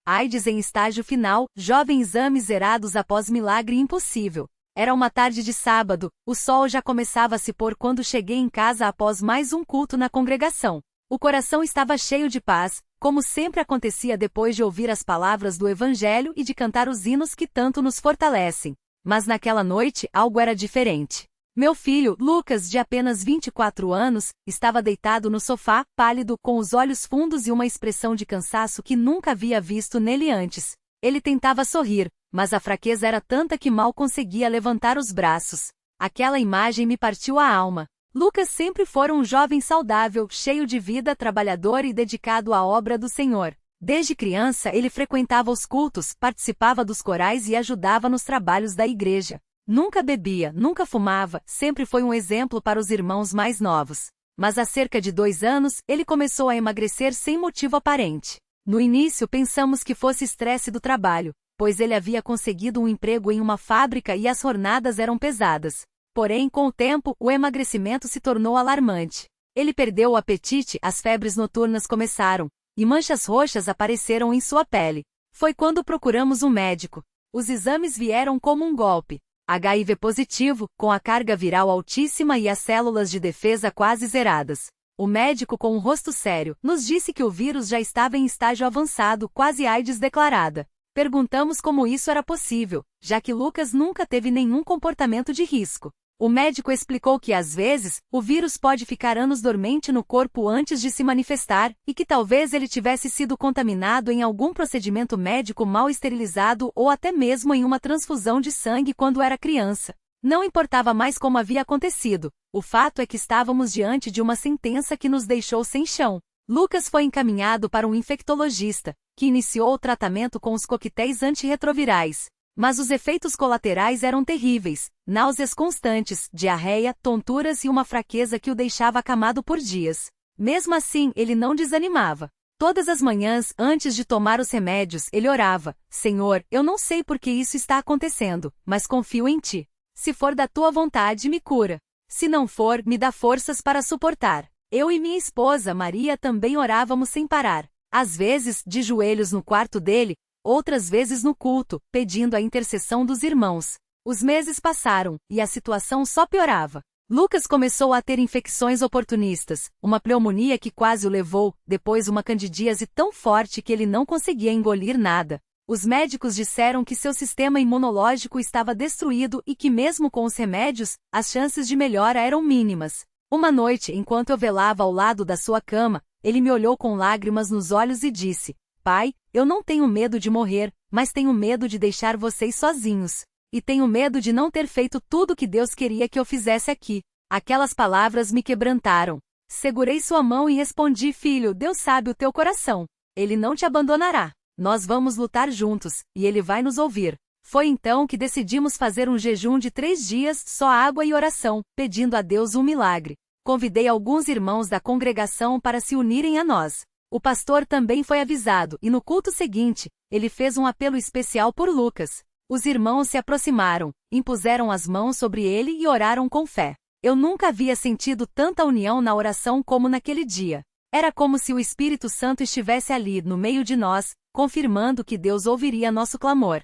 AIDS em estágio final, jovem exames zerados após milagre impossível. Era uma tarde de sábado, o sol já começava a se pôr quando cheguei em casa após mais um culto na congregação. O coração estava cheio de paz, como sempre acontecia depois de ouvir as palavras do Evangelho e de cantar os hinos que tanto nos fortalecem. Mas naquela noite algo era diferente. Meu filho, Lucas, de apenas 24 anos, estava deitado no sofá, pálido, com os olhos fundos e uma expressão de cansaço que nunca havia visto nele antes. Ele tentava sorrir, mas a fraqueza era tanta que mal conseguia levantar os braços. Aquela imagem me partiu a alma. Lucas sempre fora um jovem saudável, cheio de vida, trabalhador e dedicado à obra do Senhor. Desde criança ele frequentava os cultos, participava dos corais e ajudava nos trabalhos da igreja. Nunca bebia, nunca fumava, sempre foi um exemplo para os irmãos mais novos. Mas há cerca de 2 anos, ele começou a emagrecer sem motivo aparente. No início pensamos que fosse estresse do trabalho, pois ele havia conseguido um emprego em uma fábrica e as jornadas eram pesadas. Porém, com o tempo, o emagrecimento se tornou alarmante. Ele perdeu o apetite, as febres noturnas começaram, e manchas roxas apareceram em sua pele. Foi quando procuramos um médico. Os exames vieram como um golpe. HIV positivo, com a carga viral altíssima e as células de defesa quase zeradas. O médico, com um rosto sério, nos disse que o vírus já estava em estágio avançado, quase AIDS declarada. Perguntamos como isso era possível, já que Lucas nunca teve nenhum comportamento de risco. O médico explicou que, às vezes, o vírus pode ficar anos dormente no corpo antes de se manifestar, e que talvez ele tivesse sido contaminado em algum procedimento médico mal esterilizado ou até mesmo em uma transfusão de sangue quando era criança. Não importava mais como havia acontecido, o fato é que estávamos diante de uma sentença que nos deixou sem chão. Lucas foi encaminhado para um infectologista, que iniciou o tratamento com os coquetéis antirretrovirais. Mas os efeitos colaterais eram terríveis, náuseas constantes, diarreia, tonturas e uma fraqueza que o deixava acamado por dias. Mesmo assim, ele não desanimava. Todas as manhãs, antes de tomar os remédios, ele orava: Senhor, eu não sei por que isso está acontecendo, mas confio em Ti. Se for da Tua vontade, me cura. Se não for, me dá forças para suportar. Eu e minha esposa, Maria, também orávamos sem parar. Às vezes, de joelhos no quarto dele, outras vezes no culto, pedindo a intercessão dos irmãos. Os meses passaram, e a situação só piorava. Lucas começou a ter infecções oportunistas, uma pneumonia que quase o levou, depois uma candidíase tão forte que ele não conseguia engolir nada. Os médicos disseram que seu sistema imunológico estava destruído e que mesmo com os remédios, as chances de melhora eram mínimas. Uma noite, enquanto eu velava ao lado da sua cama, ele me olhou com lágrimas nos olhos e disse: Pai, eu não tenho medo de morrer, mas tenho medo de deixar vocês sozinhos. E tenho medo de não ter feito tudo o que Deus queria que eu fizesse aqui. Aquelas palavras me quebrantaram. Segurei sua mão e respondi: Filho, Deus sabe o teu coração. Ele não te abandonará. Nós vamos lutar juntos, e Ele vai nos ouvir. Foi então que decidimos fazer um jejum de 3 dias, só água e oração, pedindo a Deus um milagre. Convidei alguns irmãos da congregação para se unirem a nós. O pastor também foi avisado, e no culto seguinte, ele fez um apelo especial por Lucas. Os irmãos se aproximaram, impuseram as mãos sobre ele e oraram com fé. Eu nunca havia sentido tanta união na oração como naquele dia. Era como se o Espírito Santo estivesse ali, no meio de nós, confirmando que Deus ouviria nosso clamor.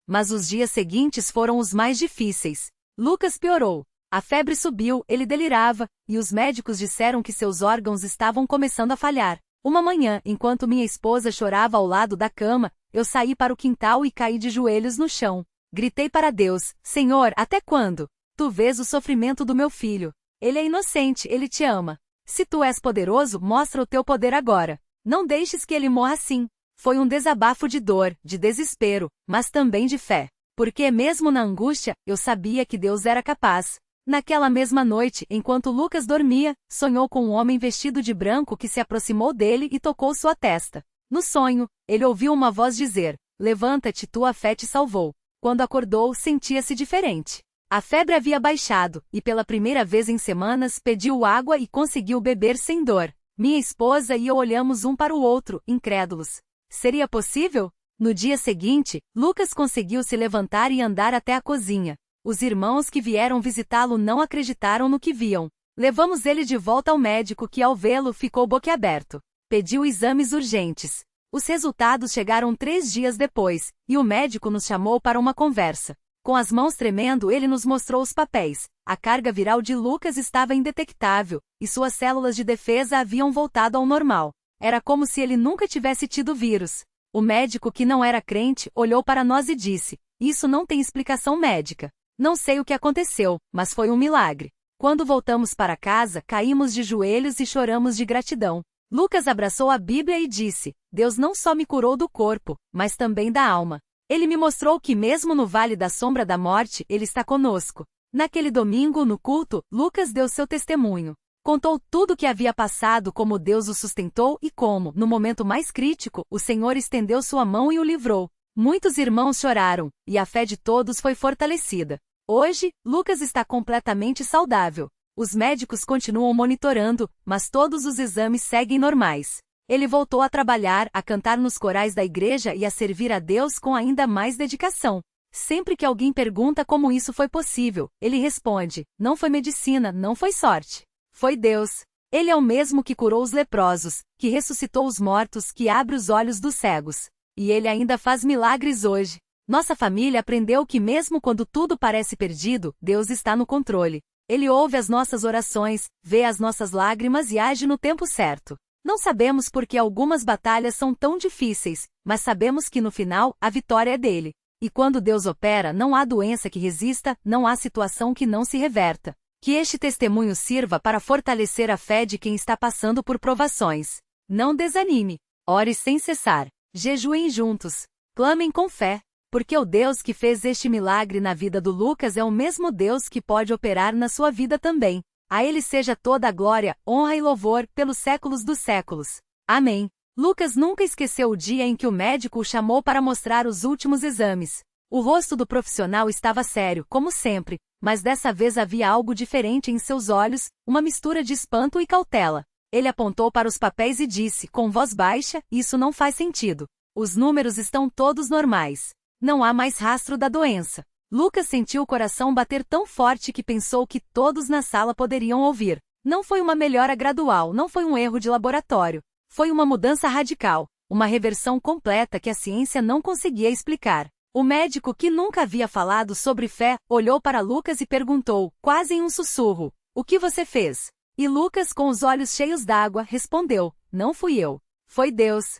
Mas os dias seguintes foram os mais difíceis. Lucas piorou. A febre subiu, ele delirava, e os médicos disseram que seus órgãos estavam começando a falhar. Uma manhã, enquanto minha esposa chorava ao lado da cama, eu saí para o quintal e caí de joelhos no chão. Gritei para Deus: Senhor, até quando? Tu vês o sofrimento do meu filho. Ele é inocente, ele te ama. Se tu és poderoso, mostra o teu poder agora. Não deixes que ele morra assim. Foi um desabafo de dor, de desespero, mas também de fé. Porque mesmo na angústia, eu sabia que Deus era capaz. Naquela mesma noite, enquanto Lucas dormia, sonhou com um homem vestido de branco que se aproximou dele e tocou sua testa. No sonho, ele ouviu uma voz dizer: Levanta-te, tua fé te salvou. Quando acordou, sentia-se diferente. A febre havia baixado, e pela primeira vez em semanas pediu água e conseguiu beber sem dor. Minha esposa e eu olhamos um para o outro, incrédulos. Seria possível? No dia seguinte, Lucas conseguiu se levantar e andar até a cozinha. Os irmãos que vieram visitá-lo não acreditaram no que viam. Levamos ele de volta ao médico que, ao vê-lo, ficou boquiaberto. Pediu exames urgentes. Os resultados chegaram 3 dias depois, e o médico nos chamou para uma conversa. Com as mãos tremendo, ele nos mostrou os papéis. A carga viral de Lucas estava indetectável, e suas células de defesa haviam voltado ao normal. Era como se ele nunca tivesse tido vírus. O médico, que não era crente, olhou para nós e disse: "Isso não tem explicação médica. Não sei o que aconteceu, mas foi um milagre." Quando voltamos para casa, caímos de joelhos e choramos de gratidão. Lucas abraçou a Bíblia e disse: "Deus não só me curou do corpo, mas também da alma. Ele me mostrou que mesmo no vale da sombra da morte, Ele está conosco." Naquele domingo, no culto, Lucas deu seu testemunho. Contou tudo o que havia passado, como Deus o sustentou e como, no momento mais crítico, o Senhor estendeu sua mão e o livrou. Muitos irmãos choraram, e a fé de todos foi fortalecida. Hoje, Lucas está completamente saudável. Os médicos continuam monitorando, mas todos os exames seguem normais. Ele voltou a trabalhar, a cantar nos corais da igreja e a servir a Deus com ainda mais dedicação. Sempre que alguém pergunta como isso foi possível, ele responde: "Não foi medicina, não foi sorte. Foi Deus. Ele é o mesmo que curou os leprosos, que ressuscitou os mortos, que abre os olhos dos cegos. E ele ainda faz milagres hoje." Nossa família aprendeu que mesmo quando tudo parece perdido, Deus está no controle. Ele ouve as nossas orações, vê as nossas lágrimas e age no tempo certo. Não sabemos por que algumas batalhas são tão difíceis, mas sabemos que no final, a vitória é dele. E quando Deus opera, não há doença que resista, não há situação que não se reverta. Que este testemunho sirva para fortalecer a fé de quem está passando por provações. Não desanime. Ore sem cessar. Jejuem juntos. Clamem com fé. Porque o Deus que fez este milagre na vida do Lucas é o mesmo Deus que pode operar na sua vida também. A Ele seja toda a glória, honra e louvor, pelos séculos dos séculos. Amém. Lucas nunca esqueceu o dia em que o médico o chamou para mostrar os últimos exames. O rosto do profissional estava sério, como sempre, mas dessa vez havia algo diferente em seus olhos, uma mistura de espanto e cautela. Ele apontou para os papéis e disse, com voz baixa: "Isso não faz sentido. Os números estão todos normais. Não há mais rastro da doença." Lucas sentiu o coração bater tão forte que pensou que todos na sala poderiam ouvir. Não foi uma melhora gradual, não foi um erro de laboratório. Foi uma mudança radical, uma reversão completa que a ciência não conseguia explicar. O médico, que nunca havia falado sobre fé, olhou para Lucas e perguntou, quase em um sussurro: "O que você fez?" E Lucas, com os olhos cheios d'água, respondeu: "Não fui eu. Foi Deus."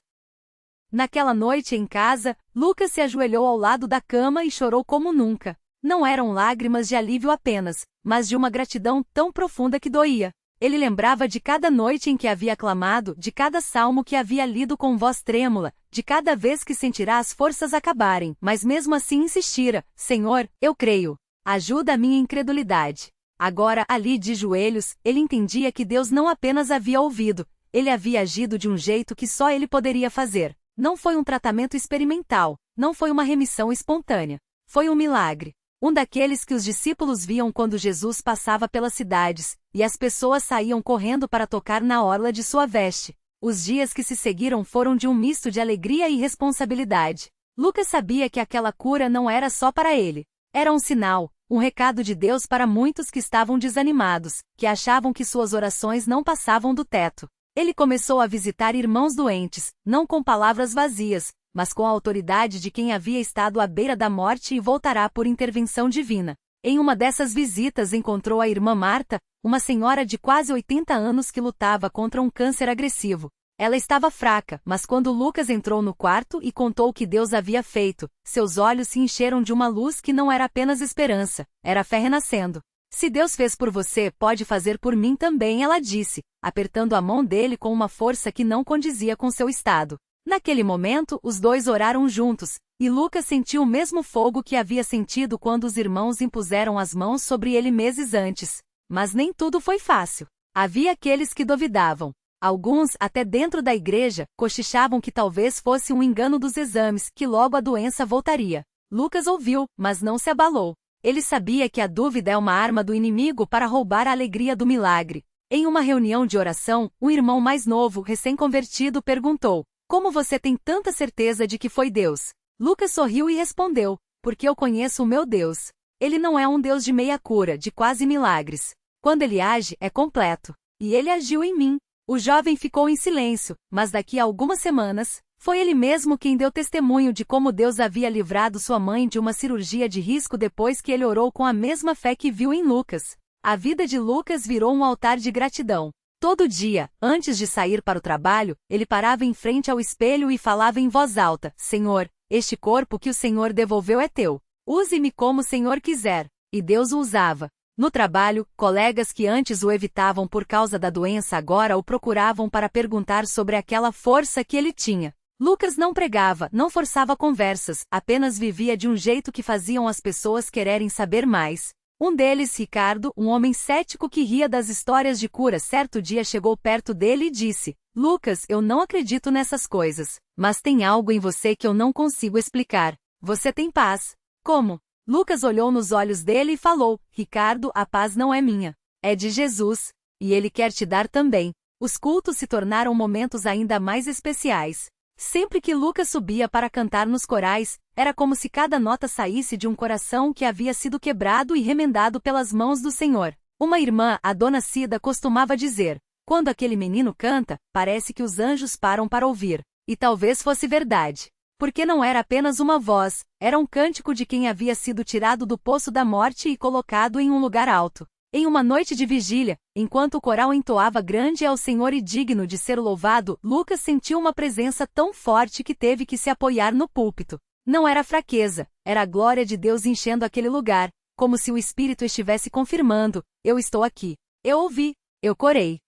Naquela noite em casa, Lucas se ajoelhou ao lado da cama e chorou como nunca. Não eram lágrimas de alívio apenas, mas de uma gratidão tão profunda que doía. Ele lembrava de cada noite em que havia clamado, de cada salmo que havia lido com voz trêmula, de cada vez que sentirá as forças acabarem, mas mesmo assim insistira: "Senhor, eu creio. Ajuda a minha incredulidade." Agora, ali de joelhos, ele entendia que Deus não apenas havia ouvido, ele havia agido de um jeito que só ele poderia fazer. Não foi um tratamento experimental, não foi uma remissão espontânea. Foi um milagre. Um daqueles que os discípulos viam quando Jesus passava pelas cidades, e as pessoas saíam correndo para tocar na orla de sua veste. Os dias que se seguiram foram de um misto de alegria e responsabilidade. Lucas sabia que aquela cura não era só para ele. Era um sinal, um recado de Deus para muitos que estavam desanimados, que achavam que suas orações não passavam do teto. Ele começou a visitar irmãos doentes, não com palavras vazias, mas com a autoridade de quem havia estado à beira da morte e voltará por intervenção divina. Em uma dessas visitas encontrou a irmã Marta, uma senhora de quase 80 anos que lutava contra um câncer agressivo. Ela estava fraca, mas quando Lucas entrou no quarto e contou o que Deus havia feito, seus olhos se encheram de uma luz que não era apenas esperança, era fé renascendo. "Se Deus fez por você, pode fazer por mim também", ela disse, apertando a mão dele com uma força que não condizia com seu estado. Naquele momento, os dois oraram juntos, e Lucas sentiu o mesmo fogo que havia sentido quando os irmãos impuseram as mãos sobre ele meses antes. Mas nem tudo foi fácil. Havia aqueles que duvidavam. Alguns, até dentro da igreja, cochichavam que talvez fosse um engano dos exames, que logo a doença voltaria. Lucas ouviu, mas não se abalou. Ele sabia que a dúvida é uma arma do inimigo para roubar a alegria do milagre. Em uma reunião de oração, um irmão mais novo, recém-convertido, perguntou: "Como você tem tanta certeza de que foi Deus?" Lucas sorriu e respondeu: "Porque eu conheço o meu Deus. Ele não é um Deus de meia cura, de quase milagres. Quando ele age, é completo. E ele agiu em mim. O jovem ficou em silêncio, mas daqui a algumas semanas, foi ele mesmo quem deu testemunho de como Deus havia livrado sua mãe de uma cirurgia de risco depois que ele orou com a mesma fé que viu em Lucas. A vida de Lucas virou um altar de gratidão. Todo dia, antes de sair para o trabalho, ele parava em frente ao espelho e falava em voz alta: Senhor, este corpo que o Senhor devolveu é teu. Use-me como o Senhor quiser. E Deus o usava. No trabalho, colegas que antes o evitavam por causa da doença agora o procuravam para perguntar sobre aquela força que ele tinha. Lucas não pregava, não forçava conversas, apenas vivia de um jeito que faziam as pessoas quererem saber mais. Um deles, Ricardo, um homem cético que ria das histórias de cura, certo dia chegou perto dele e disse: Lucas, eu não acredito nessas coisas, mas tem algo em você que eu não consigo explicar. Você tem paz. Como? Lucas olhou nos olhos dele e falou: Ricardo, a paz não é minha. É de Jesus. E ele quer te dar também. Os cultos se tornaram momentos ainda mais especiais. Sempre que Lucas subia para cantar nos corais, era como se cada nota saísse de um coração que havia sido quebrado e remendado pelas mãos do Senhor. Uma irmã, a dona Cida, costumava dizer: quando aquele menino canta, parece que os anjos param para ouvir. E talvez fosse verdade. Porque não era apenas uma voz, era um cântico de quem havia sido tirado do poço da morte e colocado em um lugar alto. Em uma noite de vigília, enquanto o coral entoava grande é o Senhor e digno de ser louvado, Lucas sentiu uma presença tão forte que teve que se apoiar no púlpito. Não era fraqueza, era a glória de Deus enchendo aquele lugar, como se o Espírito estivesse confirmando: eu estou aqui. Eu ouvi, eu corei.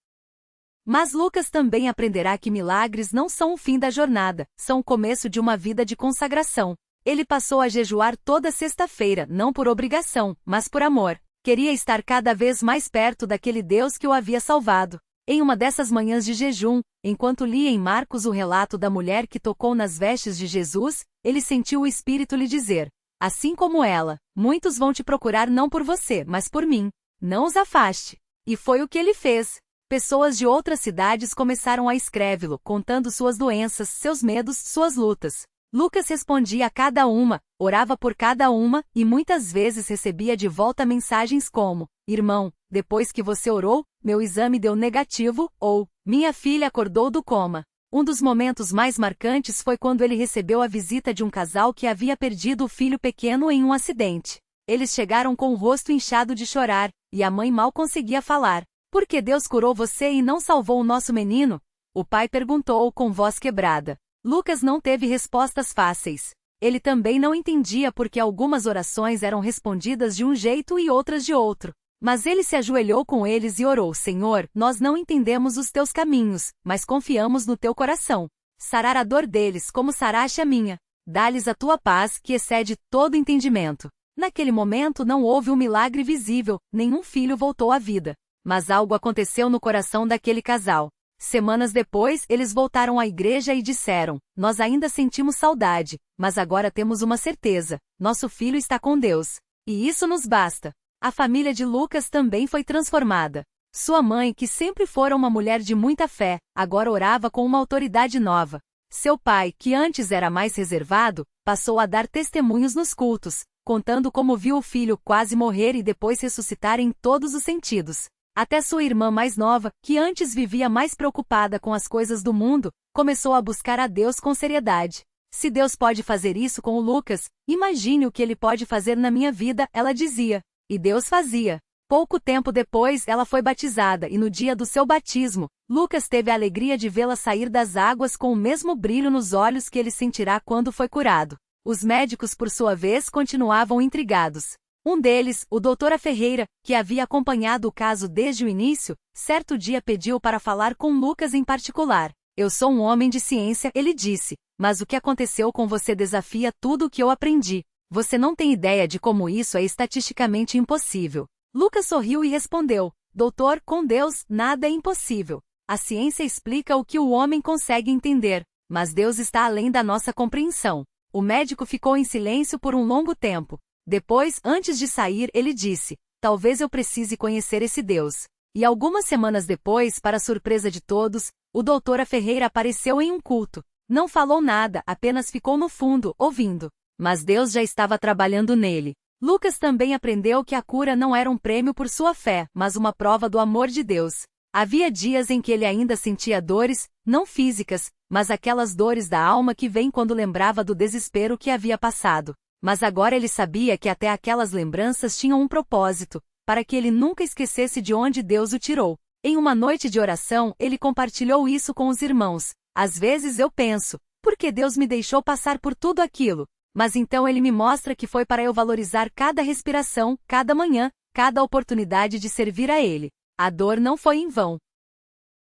Mas Lucas também aprenderá que milagres não são o fim da jornada, são o começo de uma vida de consagração. Ele passou a jejuar toda sexta-feira, não por obrigação, mas por amor. Queria estar cada vez mais perto daquele Deus que o havia salvado. Em uma dessas manhãs de jejum, enquanto lia em Marcos o relato da mulher que tocou nas vestes de Jesus, ele sentiu o Espírito lhe dizer: assim como ela, muitos vão te procurar não por você, mas por mim. Não os afaste. E foi o que ele fez. Pessoas de outras cidades começaram a escrevê-lo, contando suas doenças, seus medos, suas lutas. Lucas respondia a cada uma, orava por cada uma, e muitas vezes recebia de volta mensagens como: irmão, depois que você orou, meu exame deu negativo, ou minha filha acordou do coma. Um dos momentos mais marcantes foi quando ele recebeu a visita de um casal que havia perdido o filho pequeno em um acidente. Eles chegaram com o rosto inchado de chorar, e a mãe mal conseguia falar. Por que Deus curou você e não salvou o nosso menino? O pai perguntou com voz quebrada. Lucas não teve respostas fáceis. Ele também não entendia por que algumas orações eram respondidas de um jeito e outras de outro. Mas ele se ajoelhou com eles e orou: Senhor, nós não entendemos os teus caminhos, mas confiamos no teu coração. Sarar a dor deles como saraste a minha. Dá-lhes a tua paz que excede todo entendimento. Naquele momento não houve um milagre visível, nenhum filho voltou à vida. Mas algo aconteceu no coração daquele casal. Semanas depois, eles voltaram à igreja e disseram: nós ainda sentimos saudade, mas agora temos uma certeza: nosso filho está com Deus. E isso nos basta. A família de Lucas também foi transformada. Sua mãe, que sempre fora uma mulher de muita fé, agora orava com uma autoridade nova. Seu pai, que antes era mais reservado, passou a dar testemunhos nos cultos, contando como viu o filho quase morrer e depois ressuscitar em todos os sentidos. Até sua irmã mais nova, que antes vivia mais preocupada com as coisas do mundo, começou a buscar a Deus com seriedade. Se Deus pode fazer isso com o Lucas, imagine o que ele pode fazer na minha vida, ela dizia. E Deus fazia. Pouco tempo depois, ela foi batizada e no dia do seu batismo, Lucas teve a alegria de vê-la sair das águas com o mesmo brilho nos olhos que ele sentirá quando foi curado. Os médicos, por sua vez, continuavam intrigados. Um deles, o Dr. Ferreira, que havia acompanhado o caso desde o início, certo dia pediu para falar com Lucas em particular. Eu sou um homem de ciência, ele disse, mas o que aconteceu com você desafia tudo o que eu aprendi. Você não tem ideia de como isso é estatisticamente impossível. Lucas sorriu e respondeu: doutor, com Deus, nada é impossível. A ciência explica o que o homem consegue entender, mas Deus está além da nossa compreensão. O médico ficou em silêncio por um longo tempo. Depois, antes de sair, ele disse: talvez eu precise conhecer esse Deus. E algumas semanas depois, para surpresa de todos, o Dr. Ferreira apareceu em um culto. Não falou nada, apenas ficou no fundo, ouvindo. Mas Deus já estava trabalhando nele. Lucas também aprendeu que a cura não era um prêmio por sua fé, mas uma prova do amor de Deus. Havia dias em que ele ainda sentia dores, não físicas, mas aquelas dores da alma que vêm quando lembrava do desespero que havia passado. Mas agora ele sabia que até aquelas lembranças tinham um propósito, para que ele nunca esquecesse de onde Deus o tirou. Em uma noite de oração, ele compartilhou isso com os irmãos. Às vezes eu penso, por que Deus me deixou passar por tudo aquilo? Mas então ele me mostra que foi para eu valorizar cada respiração, cada manhã, cada oportunidade de servir a Ele. A dor não foi em vão.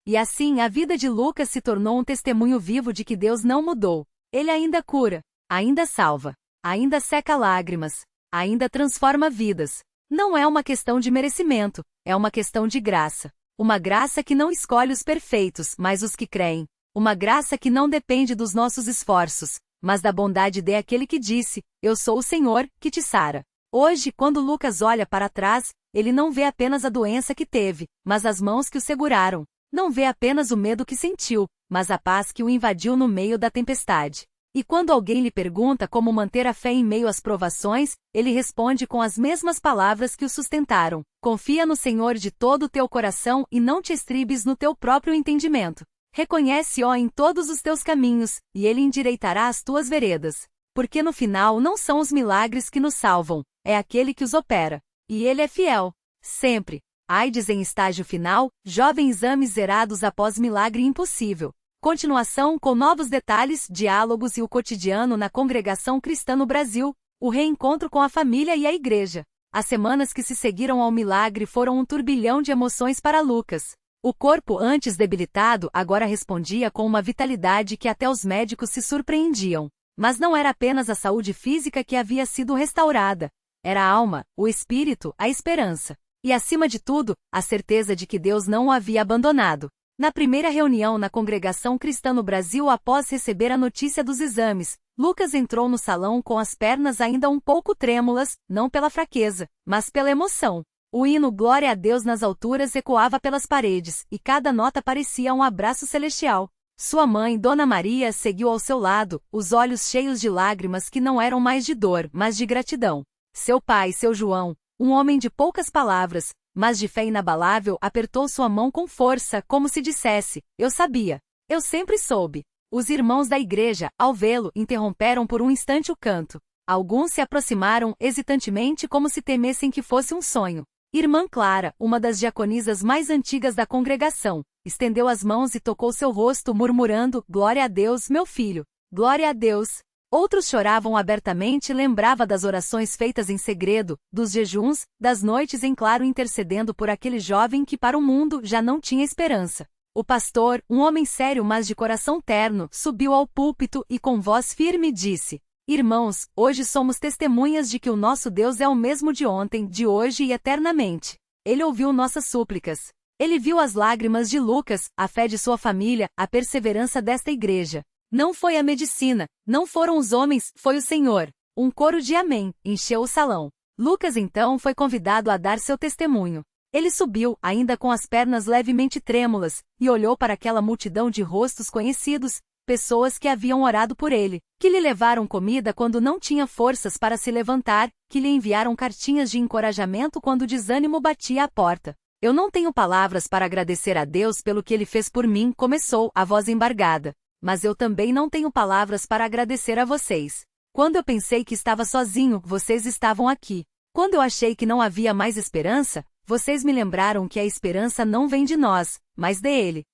E assim a vida de Lucas se tornou um testemunho vivo de que Deus não mudou. Ele ainda cura, ainda salva, ainda seca lágrimas, ainda transforma vidas. Não é uma questão de merecimento, é uma questão de graça. Uma graça que não escolhe os perfeitos, mas os que creem. Uma graça que não depende dos nossos esforços, mas da bondade daquele que disse, eu sou o Senhor, que te sara. Hoje, quando Lucas olha para trás, ele não vê apenas a doença que teve, mas as mãos que o seguraram. Não vê apenas o medo que sentiu, mas a paz que o invadiu no meio da tempestade. E quando alguém lhe pergunta como manter a fé em meio às provações, ele responde com as mesmas palavras que o sustentaram. Confia no Senhor de todo o teu coração e não te estribes no teu próprio entendimento. Reconhece-o em todos os teus caminhos, e ele endireitará as tuas veredas. Porque no final não são os milagres que nos salvam, é aquele que os opera. E ele é fiel. Sempre. AIDS em estágio final, jovens exames zerados após milagre impossível. Continuação com novos detalhes, diálogos e o cotidiano na congregação cristã no Brasil, o reencontro com a família e a igreja. As semanas que se seguiram ao milagre foram um turbilhão de emoções para Lucas. O corpo antes debilitado agora respondia com uma vitalidade que até os médicos se surpreendiam. Mas não era apenas a saúde física que havia sido restaurada. Era a alma, o espírito, a esperança. E acima de tudo, a certeza de que Deus não o havia abandonado. Na primeira reunião na congregação cristã no Brasil após receber a notícia dos exames, Lucas entrou no salão com as pernas ainda um pouco trêmulas, não pela fraqueza, mas pela emoção. O hino Glória a Deus nas alturas ecoava pelas paredes, e cada nota parecia um abraço celestial. Sua mãe, Dona Maria, seguiu ao seu lado, os olhos cheios de lágrimas que não eram mais de dor, mas de gratidão. Seu pai, seu João, um homem de poucas palavras, mas de fé inabalável, apertou sua mão com força, como se dissesse, eu sabia. Eu sempre soube. Os irmãos da igreja, ao vê-lo, interromperam por um instante o canto. Alguns se aproximaram hesitantemente como se temessem que fosse um sonho. Irmã Clara, uma das diaconisas mais antigas da congregação, estendeu as mãos e tocou seu rosto murmurando, Glória a Deus, meu filho. Glória a Deus. Outros choravam abertamente e lembrava das orações feitas em segredo, dos jejuns, das noites em claro intercedendo por aquele jovem que para o mundo já não tinha esperança. O pastor, um homem sério mas de coração terno, subiu ao púlpito e com voz firme disse, Irmãos, hoje somos testemunhas de que o nosso Deus é o mesmo de ontem, de hoje e eternamente. Ele ouviu nossas súplicas. Ele viu as lágrimas de Lucas, a fé de sua família, a perseverança desta igreja. Não foi a medicina, não foram os homens, foi o Senhor. Um coro de amém encheu o salão. Lucas então foi convidado a dar seu testemunho. Ele subiu, ainda com as pernas levemente trêmulas, e olhou para aquela multidão de rostos conhecidos, pessoas que haviam orado por ele, que lhe levaram comida quando não tinha forças para se levantar, que lhe enviaram cartinhas de encorajamento quando o desânimo batia à porta. Eu não tenho palavras para agradecer a Deus pelo que ele fez por mim, começou, a voz embargada. Mas eu também não tenho palavras para agradecer a vocês. Quando eu pensei que estava sozinho, vocês estavam aqui. Quando eu achei que não havia mais esperança, vocês me lembraram que a esperança não vem de nós, mas dele.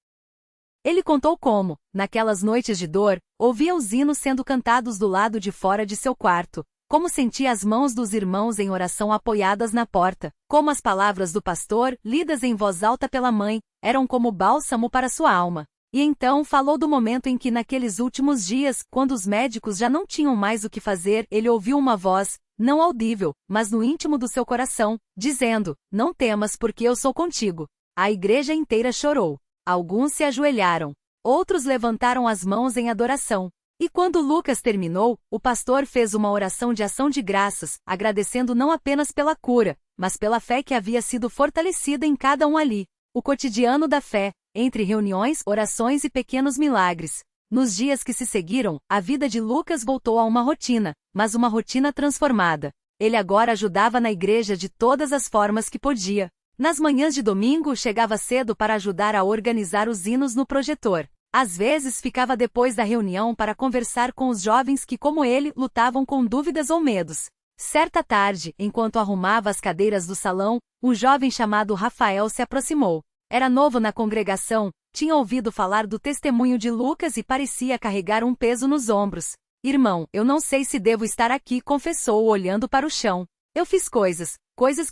Ele contou como, naquelas noites de dor, ouvia os hinos sendo cantados do lado de fora de seu quarto, como sentia as mãos dos irmãos em oração apoiadas na porta, como as palavras do pastor, lidas em voz alta pela mãe, eram como bálsamo para sua alma. E então falou do momento em que naqueles últimos dias, quando os médicos já não tinham mais o que fazer, ele ouviu uma voz, não audível, mas no íntimo do seu coração, dizendo, não temas porque eu sou contigo. A igreja inteira chorou. Alguns se ajoelharam. Outros levantaram as mãos em adoração. E quando Lucas terminou, o pastor fez uma oração de ação de graças, agradecendo não apenas pela cura, mas pela fé que havia sido fortalecida em cada um ali. O cotidiano da fé, entre reuniões, orações e pequenos milagres. Nos dias que se seguiram, a vida de Lucas voltou a uma rotina, mas uma rotina transformada. Ele agora ajudava na igreja de todas as formas que podia. Nas manhãs de domingo chegava cedo para ajudar a organizar os hinos no projetor. Às vezes ficava depois da reunião para conversar com os jovens que, como ele, lutavam com dúvidas ou medos. Certa tarde, enquanto arrumava as cadeiras do salão, um jovem chamado Rafael se aproximou. Era novo na congregação, tinha ouvido falar do testemunho de Lucas e parecia carregar um peso nos ombros. Irmão, eu não sei se devo estar aqui, confessou olhando para o chão. Eu fiz coisas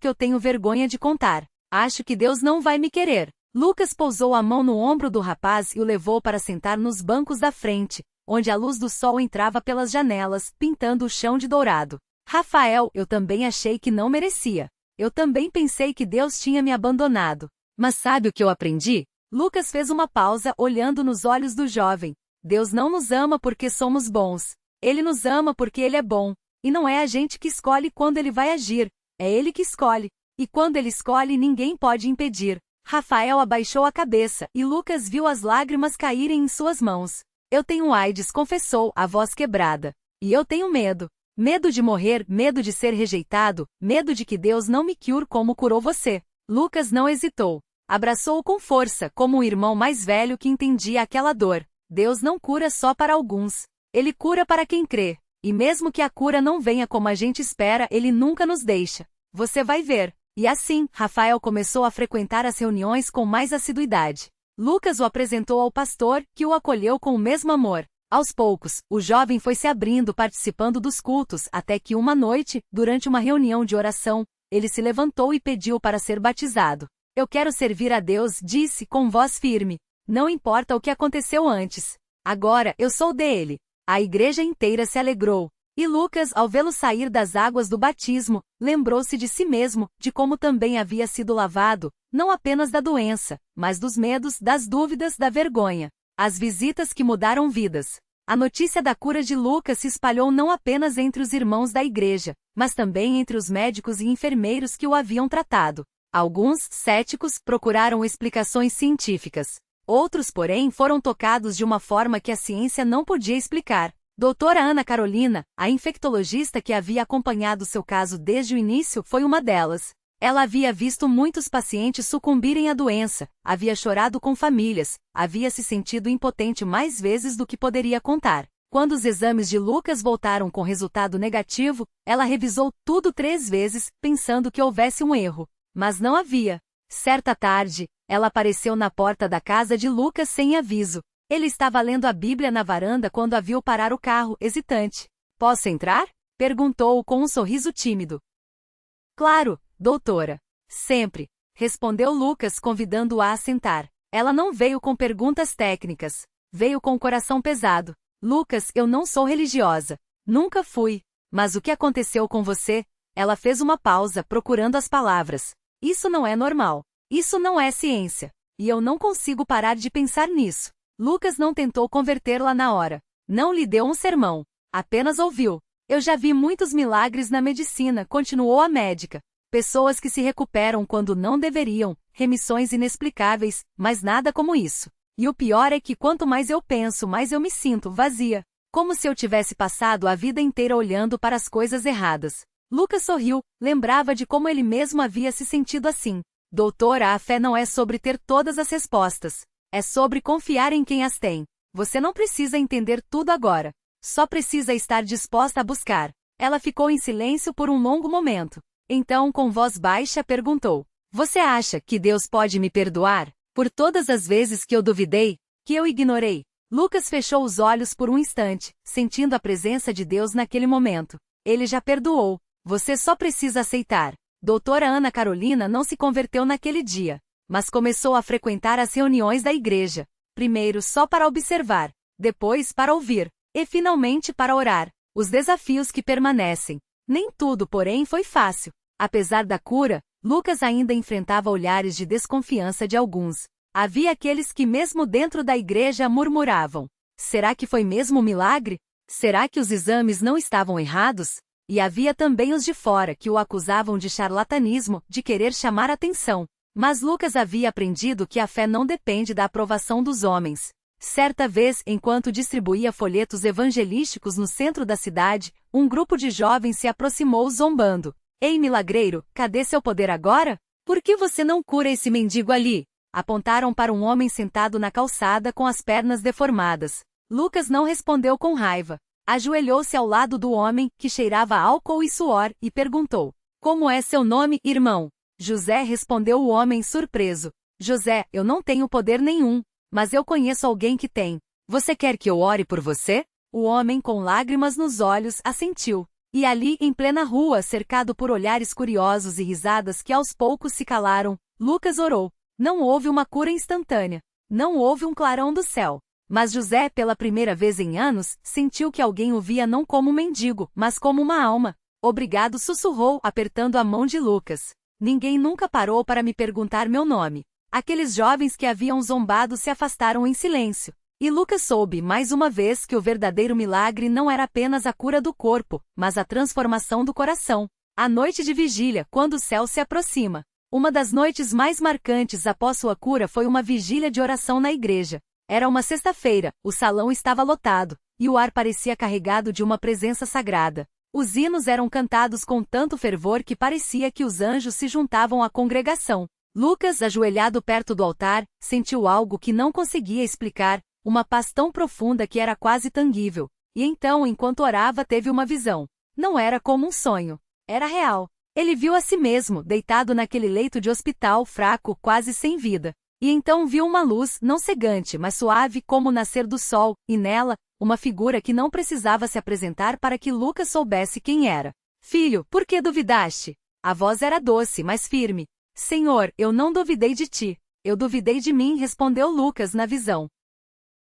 que eu tenho vergonha de contar. Acho que Deus não vai me querer. Lucas pousou a mão no ombro do rapaz e o levou para sentar nos bancos da frente, onde a luz do sol entrava pelas janelas, pintando o chão de dourado. Rafael, eu também achei que não merecia. Eu também pensei que Deus tinha me abandonado. Mas sabe o que eu aprendi? Lucas fez uma pausa, olhando nos olhos do jovem. Deus não nos ama porque somos bons. Ele nos ama porque Ele é bom. E não é a gente que escolhe quando Ele vai agir. É Ele que escolhe. E quando Ele escolhe, ninguém pode impedir. Rafael abaixou a cabeça, e Lucas viu as lágrimas caírem em suas mãos. Eu tenho AIDS, confessou, a voz quebrada. E eu tenho medo. Medo de morrer, medo de ser rejeitado, medo de que Deus não me cure como curou você. Lucas não hesitou. Abraçou-o com força, como um irmão mais velho que entendia aquela dor. Deus não cura só para alguns. Ele cura para quem crê. E mesmo que a cura não venha como a gente espera, Ele nunca nos deixa. Você vai ver. E assim, Rafael começou a frequentar as reuniões com mais assiduidade. Lucas o apresentou ao pastor, que o acolheu com o mesmo amor. Aos poucos, o jovem foi se abrindo participando dos cultos, até que uma noite, durante uma reunião de oração, ele se levantou e pediu para ser batizado. Eu quero servir a Deus, disse com voz firme. Não importa o que aconteceu antes. Agora, eu sou dele. A igreja inteira se alegrou. E Lucas, ao vê-lo sair das águas do batismo, lembrou-se de si mesmo, de como também havia sido lavado, não apenas da doença, mas dos medos, das dúvidas, da vergonha. As visitas que mudaram vidas. A notícia da cura de Lucas se espalhou não apenas entre os irmãos da igreja, mas também entre os médicos e enfermeiros que o haviam tratado. Alguns, céticos, procuraram explicações científicas. Outros, porém, foram tocados de uma forma que a ciência não podia explicar. Doutora Ana Carolina, a infectologista que havia acompanhado seu caso desde o início, foi uma delas. Ela havia visto muitos pacientes sucumbirem à doença, havia chorado com famílias, havia se sentido impotente mais vezes do que poderia contar. Quando os exames de Lucas voltaram com resultado negativo, ela revisou tudo 3 vezes, pensando que houvesse um erro. Mas não havia. Certa tarde, ela apareceu na porta da casa de Lucas sem aviso. Ele estava lendo a Bíblia na varanda quando a viu parar o carro, hesitante. Posso entrar? Perguntou-o com um sorriso tímido. Claro, doutora. Sempre. Respondeu Lucas, convidando-a a sentar. Ela não veio com perguntas técnicas. Veio com o coração pesado. Lucas, eu não sou religiosa. Nunca fui. Mas o que aconteceu com você? Ela fez uma pausa, procurando as palavras. Isso não é normal. Isso não é ciência. E eu não consigo parar de pensar nisso. Lucas não tentou convertê-la na hora. Não lhe deu um sermão. Apenas ouviu. Eu já vi muitos milagres na medicina, continuou a médica. Pessoas que se recuperam quando não deveriam, remissões inexplicáveis, mas nada como isso. E o pior é que quanto mais eu penso, mais eu me sinto vazia. Como se eu tivesse passado a vida inteira olhando para as coisas erradas. Lucas sorriu, lembrava de como ele mesmo havia se sentido assim. Doutora, a fé não é sobre ter todas as respostas. É sobre confiar em quem as tem. Você não precisa entender tudo agora. Só precisa estar disposta a buscar. Ela ficou em silêncio por um longo momento. Então, com voz baixa, perguntou. Você acha que Deus pode me perdoar? Por todas as vezes que eu duvidei? Que eu ignorei? Lucas fechou os olhos por um instante, sentindo a presença de Deus naquele momento. Ele já perdoou. Você só precisa aceitar. Doutora Ana Carolina não se converteu naquele dia. Mas começou a frequentar as reuniões da igreja. Primeiro só para observar, depois para ouvir, e finalmente para orar. Os desafios que permanecem. Nem tudo, porém, foi fácil. Apesar da cura, Lucas ainda enfrentava olhares de desconfiança de alguns. Havia aqueles que mesmo dentro da igreja murmuravam. Será que foi mesmo um milagre? Será que os exames não estavam errados? E havia também os de fora que o acusavam de charlatanismo, de querer chamar atenção. Mas Lucas havia aprendido que a fé não depende da aprovação dos homens. Certa vez, enquanto distribuía folhetos evangelísticos no centro da cidade, um grupo de jovens se aproximou zombando. Ei, milagreiro, cadê seu poder agora? Por que você não cura esse mendigo ali? Apontaram para um homem sentado na calçada com as pernas deformadas. Lucas não respondeu com raiva. Ajoelhou-se ao lado do homem, que cheirava álcool e suor, e perguntou: Como é seu nome, irmão? José, respondeu o homem surpreso. José, eu não tenho poder nenhum, mas eu conheço alguém que tem. Você quer que eu ore por você? O homem, com lágrimas nos olhos, assentiu. E ali, em plena rua, cercado por olhares curiosos e risadas que aos poucos se calaram, Lucas orou. Não houve uma cura instantânea. Não houve um clarão do céu. Mas José, pela primeira vez em anos, sentiu que alguém o via não como um mendigo, mas como uma alma. Obrigado, sussurrou, apertando a mão de Lucas. Ninguém nunca parou para me perguntar meu nome. Aqueles jovens que haviam zombado se afastaram em silêncio. E Lucas soube, mais uma vez, que o verdadeiro milagre não era apenas a cura do corpo, mas a transformação do coração. A noite de vigília, quando o céu se aproxima. Uma das noites mais marcantes após sua cura foi uma vigília de oração na igreja. Era uma sexta-feira, o salão estava lotado, e o ar parecia carregado de uma presença sagrada. Os hinos eram cantados com tanto fervor que parecia que os anjos se juntavam à congregação. Lucas, ajoelhado perto do altar, sentiu algo que não conseguia explicar, uma paz tão profunda que era quase tangível. E então, enquanto orava, teve uma visão. Não era como um sonho. Era real. Ele viu a si mesmo, deitado naquele leito de hospital, fraco, quase sem vida. E então viu uma luz, não cegante, mas suave como o nascer do sol, e nela, uma figura que não precisava se apresentar para que Lucas soubesse quem era. Filho, por que duvidaste? A voz era doce, mas firme. Senhor, eu não duvidei de ti. Eu duvidei de mim, respondeu Lucas na visão.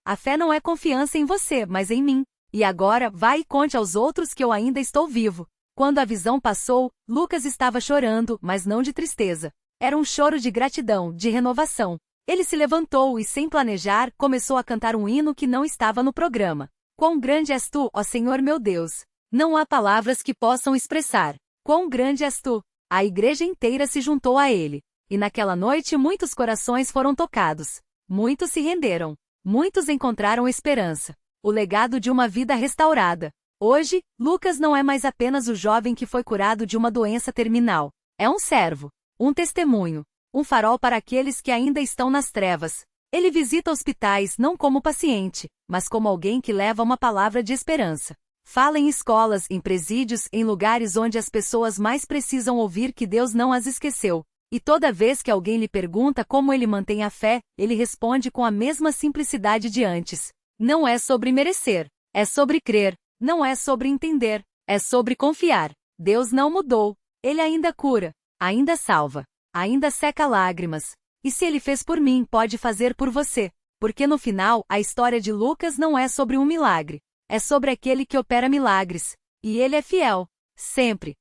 A fé não é confiança em você, mas em mim. E agora, vai e conte aos outros que eu ainda estou vivo. Quando a visão passou, Lucas estava chorando, mas não de tristeza. Era um choro de gratidão, de renovação. Ele se levantou e, sem planejar, começou a cantar um hino que não estava no programa. Quão grande és tu, ó Senhor meu Deus! Não há palavras que possam expressar. Quão grande és tu! A igreja inteira se juntou a ele. E naquela noite muitos corações foram tocados. Muitos se renderam. Muitos encontraram esperança. O legado de uma vida restaurada. Hoje, Lucas não é mais apenas o jovem que foi curado de uma doença terminal. É um servo. Um testemunho. Um farol para aqueles que ainda estão nas trevas. Ele visita hospitais não como paciente, mas como alguém que leva uma palavra de esperança. Fala em escolas, em presídios, em lugares onde as pessoas mais precisam ouvir que Deus não as esqueceu. E toda vez que alguém lhe pergunta como ele mantém a fé, ele responde com a mesma simplicidade de antes. Não é sobre merecer. É sobre crer. Não é sobre entender. É sobre confiar. Deus não mudou. Ele ainda cura. Ainda salva. Ainda seca lágrimas. E se ele fez por mim, pode fazer por você. Porque no final, a história de Lucas não é sobre um milagre. É sobre aquele que opera milagres. E ele é fiel. Sempre.